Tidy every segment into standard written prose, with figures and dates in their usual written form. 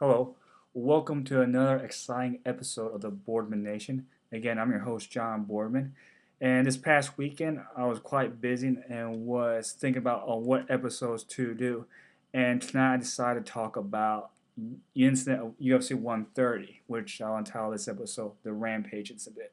Hello, welcome to another exciting episode of the Boardman Nation. Again, I'm your host, John Boardman. And this past weekend, I was quite busy and was thinking about what episodes to do. And tonight, I decided to talk about the incident of UFC 130, which I'll entitle this episode The Rampage Incident.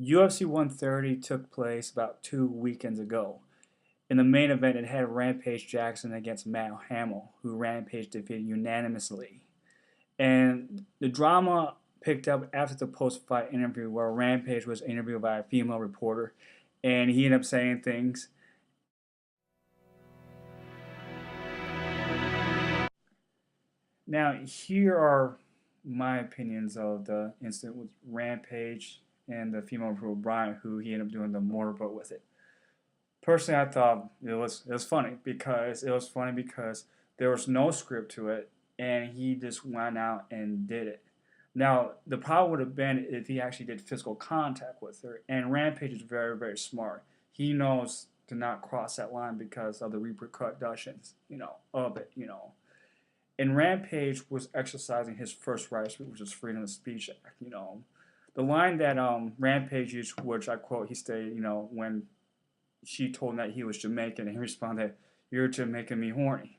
UFC 130 took place about 2 weekends ago. In the main event, it had Rampage Jackson against Matt Hamill, who Rampage defeated unanimously. And the drama picked up after the post-fight interview where Rampage was interviewed by a female reporter, and he ended up saying things. Now, here are my opinions of the incident with Rampage and the female reporter Brian, who he ended up doing the motorboat with it. Personally, I thought it was funny because there was no script to it, and he just went out and did it. Now, the problem would have been if he actually did physical contact with her. And Rampage is very, very smart. He knows to not cross that line because of the repercussions, of it. And Rampage was exercising his first right, which is freedom of speech act. The line that Rampage used, which I quote, he stated, when she told him that he was Jamaican, and he responded, "You're Jamaican me horny."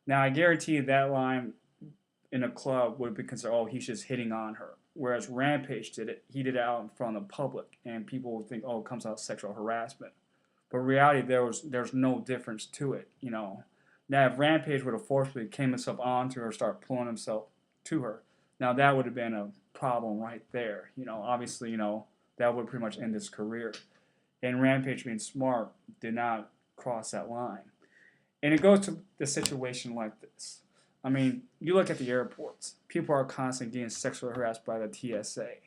Now, I guarantee you that line in a club would be considered, oh, he's just hitting on her. Whereas Rampage did it, he did it out in front of the public, and people would think, oh, it comes out sexual harassment. But in reality, there's no difference to it. Now, if Rampage would have forcefully came himself onto her, or start pulling himself to her, now that would have been a problem right there. Obviously, that would pretty much end his career. And Rampage, being smart, did not cross that line. And it goes to the situation like this. I mean, you look at the airports. People are constantly getting sexually harassed by the TSA.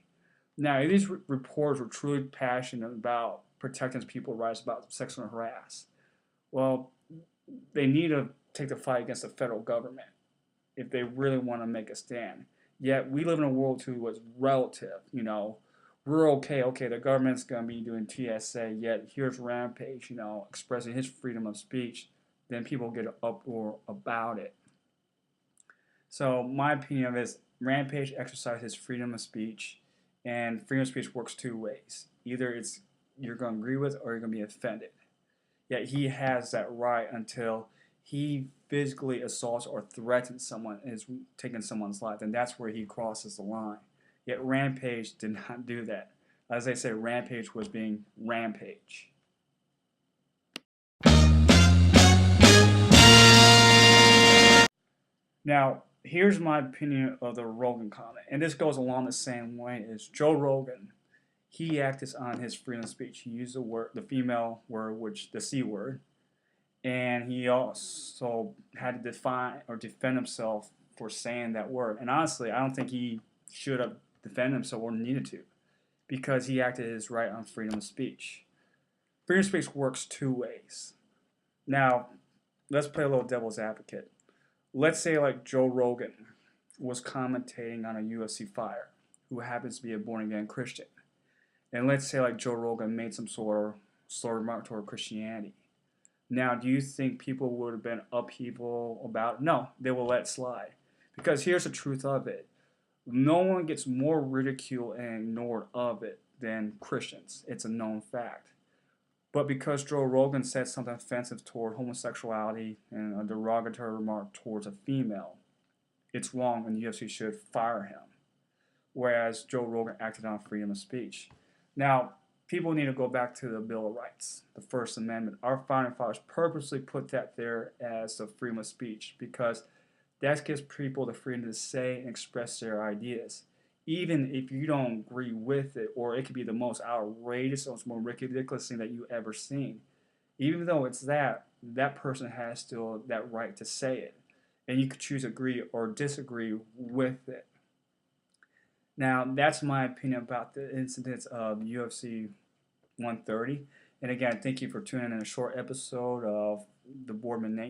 Now, if these reporters were truly passionate about protecting people's rights about sexual harass, well, they need to take the fight against the federal government if they really want to make a stand. Yet we live in a world too what's relative. We're okay, the government's gonna be doing TSA, yet here's Rampage, expressing his freedom of speech, then people get an uproar about it. So my opinion is Rampage exercises freedom of speech, and freedom of speech works two ways. Either it's you're gonna agree with or you're gonna be offended. Yet he has that right until he physically assaults or threatens someone and is taking someone's life, and that's where he crosses the line. Yet Rampage did not do that. As I say, Rampage was being Rampage. Now, here's my opinion of the Rogan comment, and this goes along the same way as Joe Rogan. He acted on his freedom of speech. He used the female word, which the C word, and he also had to define or defend himself for saying that word. And honestly, I don't think he should have defended himself or needed to, because he acted his right on freedom of speech. Freedom of speech works two ways. Now, let's play a little devil's advocate. Let's say like Joe Rogan was commentating on a UFC fighter who happens to be a born-again Christian. And let's say like Joe Rogan made some sort of slur remark toward Christianity. Now, do you think people would have been upheaval about it? No, they will let it slide. Because here's the truth of it. No one gets more ridicule and ignored of it than Christians. It's a known fact. But because Joe Rogan said something offensive toward homosexuality and a derogatory remark towards a female, it's wrong and the UFC should fire him. Whereas Joe Rogan acted on freedom of speech. Now, people need to go back to the Bill of Rights, the First Amendment. Our founding fathers purposely put that there as the freedom of speech because that gives people the freedom to say and express their ideas. Even if you don't agree with it, or it could be the most outrageous or most ridiculous thing that you ever seen. Even though it's that person has still that right to say it. And you could choose to agree or disagree with it. Now, that's my opinion about the incidents of UFC 130. And again, thank you for tuning in a short episode of the Boardman Nation.